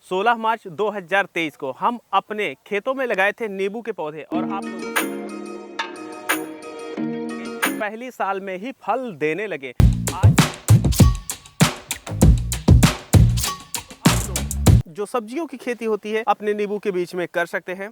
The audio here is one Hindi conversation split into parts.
16 मार्च 2023 को हम अपने खेतों में लगाए थे नींबू के पौधे और आप लोगों को पहली साल में ही फल देने लगे। आज आप लोग जो सब्जियों की खेती होती है अपने नींबू के बीच में कर सकते हैं।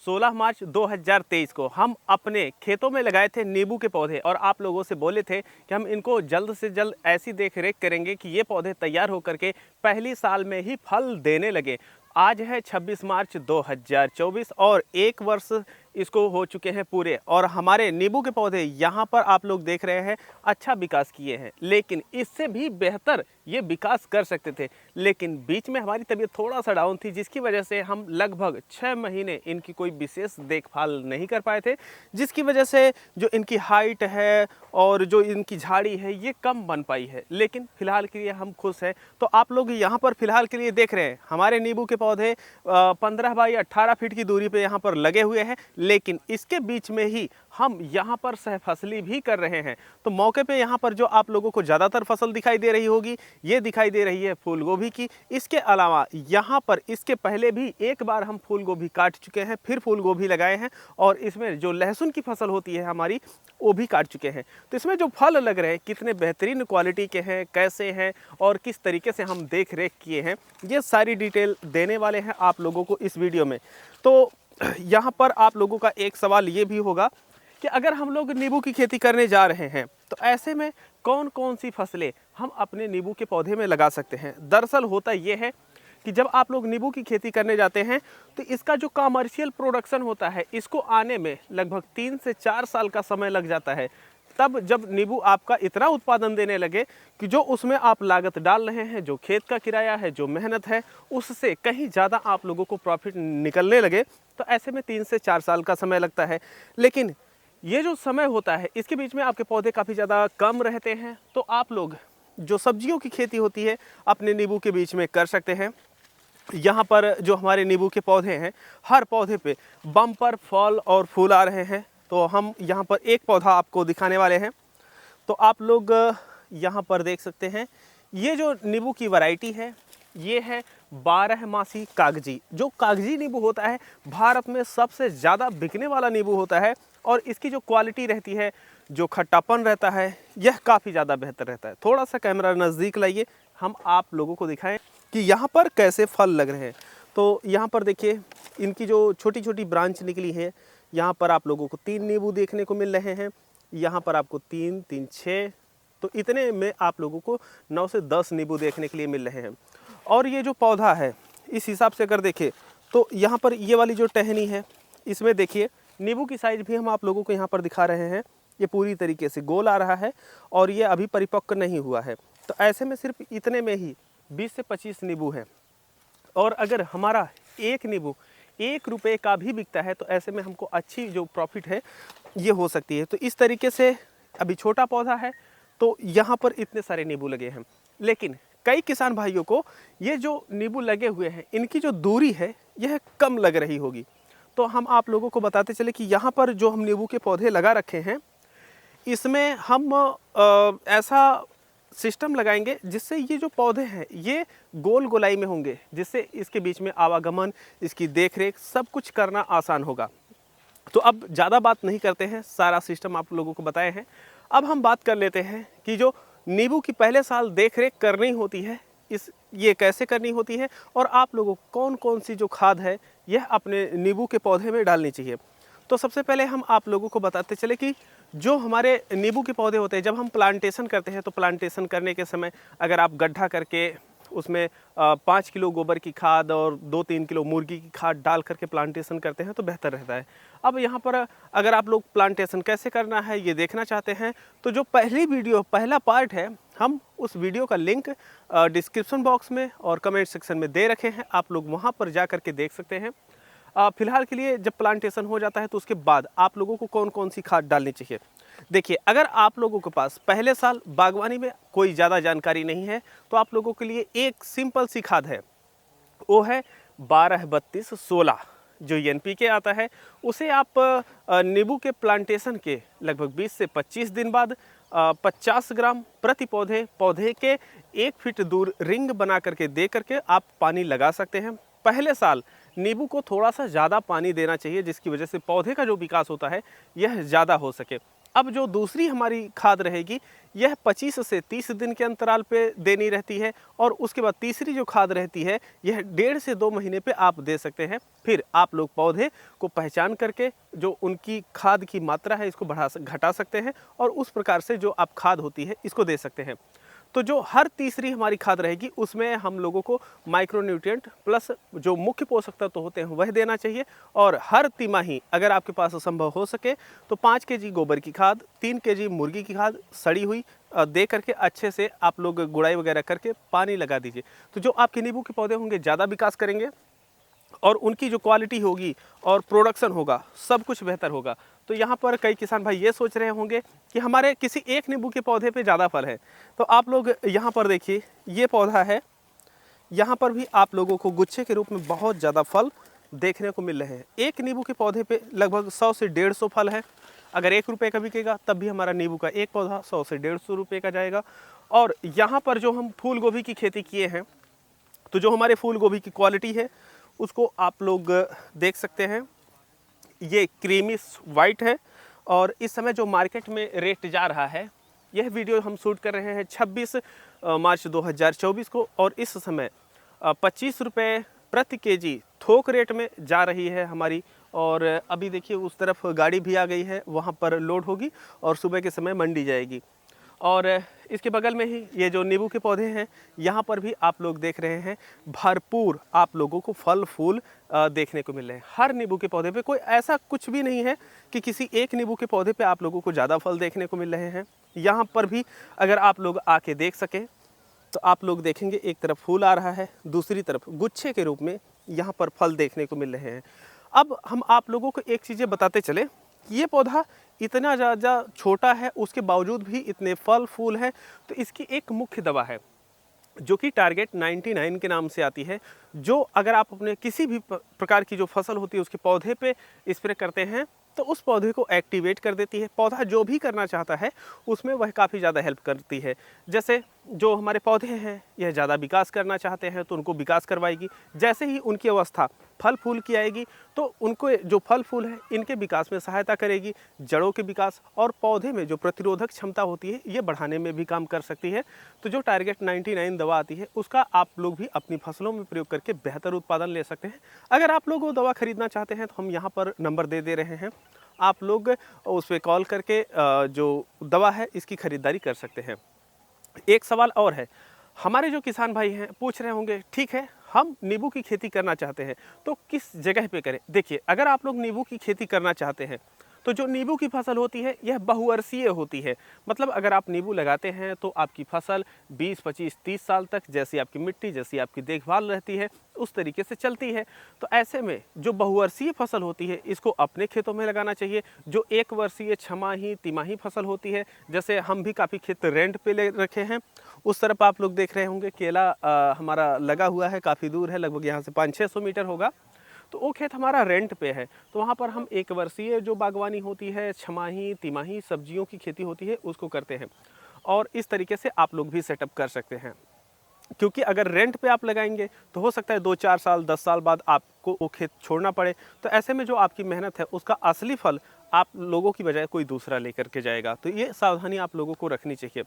16 मार्च 2023 को हम अपने खेतों में लगाए थे नींबू के पौधे और आप लोगों से बोले थे कि हम इनको जल्द से जल्द ऐसी देख रेख करेंगे कि ये पौधे तैयार होकर के पहली साल में ही फल देने लगे। आज है 26 मार्च 2024 और एक वर्ष इसको हो चुके हैं पूरे और हमारे नींबू के पौधे यहाँ पर आप लोग देख रहे हैं अच्छा विकास किए हैं, लेकिन इससे भी बेहतर ये विकास कर सकते थे। लेकिन बीच में हमारी तबीयत थोड़ा सा डाउन थी, जिसकी वजह से हम लगभग 6 महीने इनकी कोई विशेष देखभाल नहीं कर पाए थे, जिसकी वजह से जो इनकी हाइट है और जो इनकी झाड़ी है ये कम बन पाई है। लेकिन फिलहाल के लिए हम खुश हैं। तो आप लोग यहाँ पर फिलहाल के लिए देख रहे हैं हमारे नींबू के पौधे 15 बाई 18 फीट की दूरी पे यहाँ पर लगे हुए हैं, लेकिन इसके बीच में ही हम यहाँ पर सहफसली भी कर रहे हैं। तो मौके पे यहाँ पर जो आप लोगों को ज़्यादातर फसल दिखाई दे रही होगी ये दिखाई दे रही है फूल गोभी की। इसके अलावा यहाँ पर इसके पहले भी एक बार हम फूल गोभी काट चुके हैं, फिर फूल गोभी लगाए हैं और इसमें जो लहसुन की फसल होती है हमारी वो भी काट चुके हैं। तो इसमें जो फल लग रहे हैं कितने बेहतरीन क्वालिटी के हैं, कैसे हैं और किस तरीके से हम देख रेख किए हैं, ये सारी डिटेल देने वाले हैं आप लोगों को इस वीडियो में। तो यहाँ पर आप लोगों का एक सवाल ये भी होगा कि अगर हम लोग नींबू की खेती करने जा रहे हैं तो ऐसे में कौन कौन सी फसलें हम अपने नींबू के पौधे में लगा सकते हैं। दरअसल होता ये है कि जब आप लोग नींबू की खेती करने जाते हैं तो इसका जो कमर्शियल प्रोडक्शन होता है इसको आने में लगभग 3 से 4 साल का समय लग जाता है। तब जब नींबू आपका इतना उत्पादन देने लगे कि जो उसमें आप लागत डाल रहे हैं, जो खेत का किराया है, जो मेहनत है, उससे कहीं ज़्यादा आप लोगों को प्रॉफिट निकलने लगे, तो ऐसे में 3 से 4 साल का समय लगता है। लेकिन ये जो समय होता है इसके बीच में आपके पौधे काफ़ी ज़्यादा कम रहते हैं। तो आप लोग जो सब्जियों की खेती होती है अपने नींबू के बीच में कर सकते हैं। यहाँ पर जो हमारे नींबू के पौधे हैं हर पौधे पे बम्पर फल और फूल आ रहे हैं। तो हम यहाँ पर एक पौधा आपको दिखाने वाले हैं। तो आप लोग यहाँ पर देख सकते हैं ये जो नींबू की वैरायटी है ये है 12 कागजी। जो कागजी नींबू होता है भारत में सबसे ज़्यादा बिकने वाला नींबू होता है और इसकी जो क्वालिटी रहती है, जो खट्टापन रहता है, यह काफ़ी ज़्यादा बेहतर रहता है। थोड़ा सा कैमरा नज़दीक लाइए, हम आप लोगों को दिखाएं कि यहाँ पर कैसे फल लग रहे हैं। तो यहाँ पर देखिए इनकी जो छोटी छोटी ब्रांच निकली है, यहाँ पर आप लोगों को 3 नींबू देखने को मिल रहे हैं। यहाँ पर आपको 3, 3, 6, तो इतने में आप लोगों को 9 से 10 नींबू देखने के लिए मिल रहे हैं। और ये जो पौधा है इस हिसाब से अगर देखें तो यहाँ पर ये वाली जो टहनी है इसमें देखिए नींबू की साइज़ भी हम आप लोगों को यहाँ पर दिखा रहे हैं। ये पूरी तरीके से गोल आ रहा है और ये अभी परिपक्व नहीं हुआ है। तो ऐसे में सिर्फ इतने में ही 20 से 25 नींबू हैं और अगर हमारा एक नींबू 1 रुपये का भी बिकता है तो ऐसे में हमको अच्छी जो प्रॉफिट है ये हो सकती है। तो इस तरीके से अभी छोटा पौधा है तो यहाँ पर इतने सारे नींबू लगे हैं। लेकिन कई किसान भाइयों को ये जो नींबू लगे हुए हैं इनकी जो दूरी है यह कम लग रही होगी। तो हम आप लोगों को बताते चले कि यहाँ पर जो हम नींबू के पौधे लगा रखे हैं इसमें हम ऐसा सिस्टम लगाएंगे जिससे ये जो पौधे हैं ये गोल गोलाई में होंगे, जिससे इसके बीच में आवागमन, इसकी देखरेख सब कुछ करना आसान होगा। तो अब ज़्यादा बात नहीं करते हैं, सारा सिस्टम आप लोगों को बताए हैं। अब हम बात कर लेते हैं कि जो नींबू की पहले साल देखरेख करनी होती है ये कैसे करनी होती है और आप लोगों को कौन कौन सी जो खाद है यह अपने नींबू के पौधे में डालनी चाहिए। तो सबसे पहले हम आप लोगों को बताते चले कि जो हमारे नींबू के पौधे होते हैं जब हम प्लांटेशन करते हैं तो प्लांटेशन करने के समय अगर आप गड्ढा करके उसमें 5 किलो गोबर की खाद और 2-3 किलो मुर्गी की खाद डाल करके प्लांटेशन करते हैं तो बेहतर रहता है। अब यहाँ पर अगर आप लोग प्लांटेशन कैसे करना है ये देखना चाहते हैं तो जो पहला पार्ट है हम उस वीडियो का लिंक डिस्क्रिप्शन बॉक्स में और कमेंट सेक्शन में दे रखे हैं, आप लोग वहाँ पर जा करके देख सकते हैं। फिलहाल के लिए जब प्लांटेशन हो जाता है तो उसके बाद आप लोगों को कौन कौन सी खाद डालनी चाहिए। देखिए अगर आप लोगों के पास पहले साल बागवानी में कोई ज़्यादा जानकारी नहीं है तो आप लोगों के लिए एक सिंपल सी खाद है, वो है 12-32-16 जो NPK आता है। उसे आप नींबू के प्लांटेशन के लगभग 20 से 25 दिन बाद 50 ग्राम प्रति पौधे, पौधे के 1 फीट दूर रिंग बना करके दे करके आप पानी लगा सकते हैं। पहले साल नींबू को थोड़ा सा ज़्यादा पानी देना चाहिए, जिसकी वजह से पौधे का जो विकास होता है यह ज़्यादा हो सके। अब जो दूसरी हमारी खाद रहेगी यह 25 से 30 दिन के अंतराल पे देनी रहती है, और उसके बाद तीसरी जो खाद रहती है यह 1.5 से 2 महीने पे आप दे सकते हैं। फिर आप लोग पौधे को पहचान करके जो उनकी खाद की मात्रा है इसको घटा सकते हैं, और उस प्रकार से जो आप खाद होती है इसको दे सकते हैं। तो जो हर तीसरी हमारी खाद रहेगी उसमें हम लोगों को माइक्रोन्यूट्रिएंट प्लस जो मुख्य पोषक तत्व होते हैं वह देना चाहिए। और हर तिमाही अगर आपके पास संभव हो सके तो 5 केजी गोबर की खाद, 3 केजी मुर्गी की खाद सड़ी हुई दे करके अच्छे से आप लोग गुड़ाई वगैरह करके पानी लगा दीजिए। तो जो आपके नींबू के पौधे होंगे ज़्यादा विकास करेंगे, और उनकी जो क्वालिटी होगी और प्रोडक्शन होगा सब कुछ बेहतर होगा। तो यहाँ पर कई किसान भाई ये सोच रहे होंगे कि हमारे किसी एक नींबू के पौधे पे ज़्यादा फल है, तो आप लोग यहाँ पर देखिए ये पौधा है, यहाँ पर भी आप लोगों को गुच्छे के रूप में बहुत ज़्यादा फल देखने को मिल रहे हैं। एक नींबू के पौधे पे लगभग 100 से 150 फल है। अगर 1 रुपये का बिकेगा तब भी हमारा नींबू का एक पौधा 100 से 150 रुपये का जाएगा। और यहाँ पर जो हम फूल गोभी की खेती किए हैं, तो जो हमारे फूल गोभी की क्वालिटी है उसको आप लोग देख सकते हैं, ये क्रीमी वाइट है। और इस समय जो मार्केट में रेट जा रहा है, यह वीडियो हम शूट कर रहे हैं 26 मार्च 2024 को, और इस समय 25 रुपये प्रति केजी थोक रेट में जा रही है हमारी। और अभी देखिए उस तरफ गाड़ी भी आ गई है, वहाँ पर लोड होगी और सुबह के समय मंडी जाएगी। और इसके बगल में ही ये जो नींबू के पौधे हैं, यहाँ पर भी आप लोग देख रहे हैं भरपूर आप लोगों को फल फूल देखने को मिल रहे हैं। हर नींबू के पौधे पे कोई ऐसा कुछ भी नहीं है कि किसी एक नींबू के पौधे पे आप लोगों को ज़्यादा फल देखने को मिल रहे हैं। यहाँ पर भी अगर आप लोग आके देख सकें तो आप लोग देखेंगे एक तरफ फूल आ रहा है, दूसरी तरफ गुच्छे के रूप में यहाँ पर फल देखने को मिल रहे हैं। अब हम आप लोगों को एक चीज़ें बताते चले, ये पौधा इतना ज़्यादा छोटा है उसके बावजूद भी इतने फल फूल हैं। तो इसकी एक मुख्य दवा है जो कि टारगेट 99 के नाम से आती है, जो अगर आप अपने किसी भी प्रकार की जो फसल होती है उसके पौधे पे स्प्रे करते हैं तो उस पौधे को एक्टिवेट कर देती है। पौधा जो भी करना चाहता है उसमें वह काफ़ी ज़्यादा हेल्प करती है। जैसे जो हमारे पौधे हैं यह ज़्यादा विकास करना चाहते हैं तो उनको विकास करवाएगी। जैसे ही उनकी अवस्था फल फूल की आएगी तो उनको जो फल फूल है इनके विकास में सहायता करेगी, जड़ों के विकास और पौधे में जो प्रतिरोधक क्षमता होती है ये बढ़ाने में भी काम कर सकती है। तो जो टारगेट 99 दवा आती है उसका आप लोग भी अपनी फसलों में प्रयोग करके बेहतर उत्पादन ले सकते हैं। अगर आप लोग वो दवा खरीदना चाहते हैं तो हम यहाँ पर नंबर दे रहे हैं, आप लोग उस पर कॉल करके जो दवा है इसकी खरीदारी कर सकते हैं। एक सवाल और है, हमारे जो किसान भाई हैं पूछ रहे होंगे ठीक है हम नींबू की खेती करना चाहते हैं तो किस जगह पे करें। देखिए अगर आप लोग नींबू की खेती करना चाहते हैं तो जो नींबू की फसल होती है यह बहुवर्षीय होती है। मतलब अगर आप नींबू लगाते हैं तो आपकी फसल 20, 25, 30 साल तक जैसी आपकी मिट्टी, जैसी आपकी देखभाल रहती है उस तरीके से चलती है। तो ऐसे में जो बहुवर्षीय फसल होती है इसको अपने खेतों में लगाना चाहिए। जो 1 वर्षीय, छमाही, तिमाही फसल होती है, जैसे हम भी काफ़ी खेत रेंट पे ले रखे हैं, उस तरफ आप लोग देख रहे होंगे केला हमारा लगा हुआ है, काफ़ी दूर है, लगभग यहाँ से 500-600 मीटर होगा। तो वो खेत हमारा रेंट पे है, तो वहाँ पर हम 1 वर्षीय जो बागवानी होती है, छमाही, तिमाही सब्जियों की खेती होती है उसको करते हैं। और इस तरीके से आप लोग भी सेटअप कर सकते हैं, क्योंकि अगर रेंट पे आप लगाएंगे तो हो सकता है 2-4 साल 10 साल बाद आपको वो खेत छोड़ना पड़े। तो ऐसे में जो आपकी मेहनत है उसका असली फल आप लोगों की बजाय कोई दूसरा लेकर के जाएगा। तो ये सावधानी आप लोगों को रखनी चाहिए।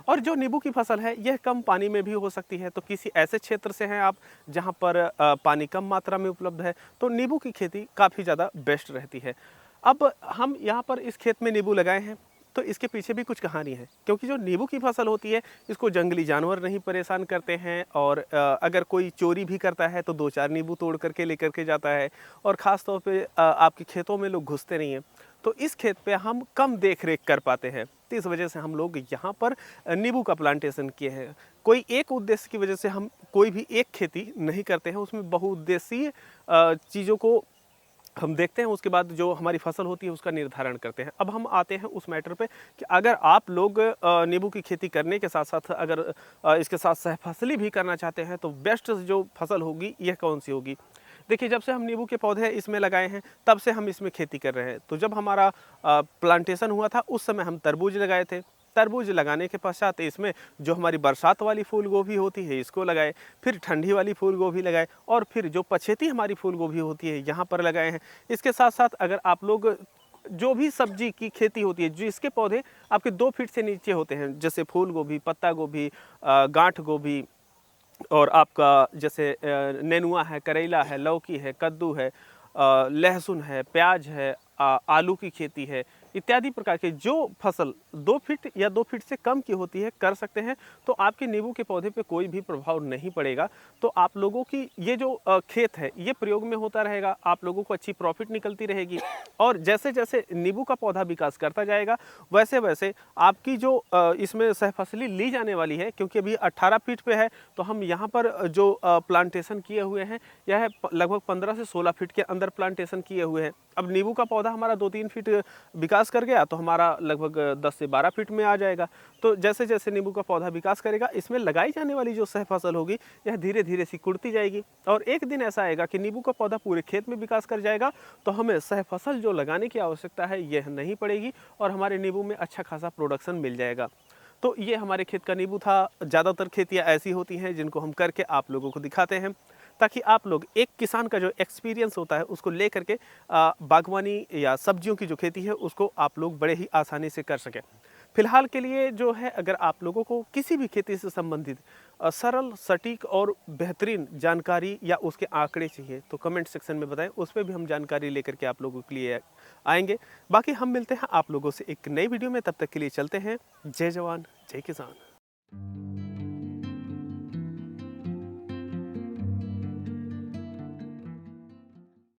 और जो नींबू की फसल है यह कम पानी में भी हो सकती है। तो किसी ऐसे क्षेत्र से हैं आप जहाँ पर पानी कम मात्रा में उपलब्ध है तो नींबू की खेती काफ़ी ज़्यादा बेस्ट रहती है। अब हम यहाँ पर इस खेत में नींबू लगाए हैं तो इसके पीछे भी कुछ कहानी है, क्योंकि जो नींबू की फसल होती है इसको जंगली जानवर नहीं परेशान करते हैं। और अगर कोई चोरी भी करता है तो 2-4 नींबू तोड़ करके लेकर के जाता है, और ख़ास तौर पे आपके खेतों में लोग घुसते नहीं हैं। तो इस खेत पे हम कम देख रेख कर पाते हैं, तो इस वजह से हम लोग यहाँ पर नींबू का प्लांटेशन किए हैं। कोई एक उद्देश्य की वजह से हम कोई भी एक खेती नहीं करते हैं, उसमें बहुउद्देशीय चीज़ों को हम देखते हैं, उसके बाद जो हमारी फसल होती है उसका निर्धारण करते हैं। अब हम आते हैं उस मैटर पे कि अगर आप लोग नींबू की खेती करने के साथ साथ अगर इसके साथ सहफसली भी करना चाहते हैं तो बेस्ट जो फसल होगी यह कौन सी होगी। देखिए जब से हम नींबू के पौधे इसमें लगाए हैं तब से हम इसमें खेती कर रहे हैं। तो जब हमारा प्लांटेशन हुआ था उस समय हम तरबूज लगाए थे, तरबूज लगाने के पश्चात इसमें जो हमारी बरसात वाली फूल गोभी होती है इसको लगाए, फिर ठंडी वाली फूल गोभी लगाए और फिर जो पछेती हमारी फूल गोभी होती है यहाँ पर लगाए हैं। इसके साथ साथ अगर आप लोग जो भी सब्जी की खेती होती है जिसके पौधे आपके 2 फीट से नीचे होते हैं, जैसे फूल गोभी, पत्ता गोभी, गांठ गोभी और आपका जैसे नेनुआ है, करेला है, लौकी है, कद्दू है, लहसुन है, प्याज है, आलू की खेती है, इत्यादि प्रकार के जो फसल 2 फीट या 2 फीट से कम की होती है कर सकते हैं। तो आपके नींबू के पौधे पे कोई भी प्रभाव नहीं पड़ेगा। तो आप लोगों की ये जो खेत है ये प्रयोग में होता रहेगा, आप लोगों को अच्छी प्रॉफिट निकलती रहेगी और जैसे जैसे नींबू का पौधा विकास करता जाएगा वैसे वैसे आपकी जो इसमें सहफसली ली जाने वाली है, क्योंकि अभी 18 फीट पे है तो हम यहाँ पर जो प्लांटेशन किए हुए हैं यह लगभग 15 से 16 फीट के अंदर प्लांटेशन किए हुए हैं। अब नींबू का पौधा हमारा 2-3 फीट विकास कर गया तो हमारा लगभग 10 से 12 फीट में आ जाएगा। तो जैसे जैसे नींबू का पौधा विकास करेगा इसमें लगाई जाने वाली जो सहफसल होगी यह धीरे धीरे सिकुड़ती जाएगी और एक दिन ऐसा आएगा कि नींबू का पौधा पूरे खेत में विकास कर जाएगा तो हमें सहफसल जो लगाने की आवश्यकता है यह नहीं पड़ेगी और हमारे नींबू में अच्छा खासा प्रोडक्शन मिल जाएगा। तो ये हमारे खेत का नींबू था। ज़्यादातर खेतियाँ ऐसी होती हैं जिनको हम करके आप लोगों को दिखाते हैं ताकि आप लोग एक किसान का जो एक्सपीरियंस होता है उसको ले करके बागवानी या सब्जियों की जो खेती है उसको आप लोग बड़े ही आसानी से कर सकें। फिलहाल के लिए जो है अगर आप लोगों को किसी भी खेती से संबंधित सरल, सटीक और बेहतरीन जानकारी या उसके आंकड़े चाहिए तो कमेंट सेक्शन में बताएं, उस पर भी हम जानकारी लेकर के आप लोगों के लिए आएंगे। बाकी हम मिलते हैं आप लोगों से एक नई वीडियो में, तब तक के लिए चलते हैं। जय जवान जय किसान।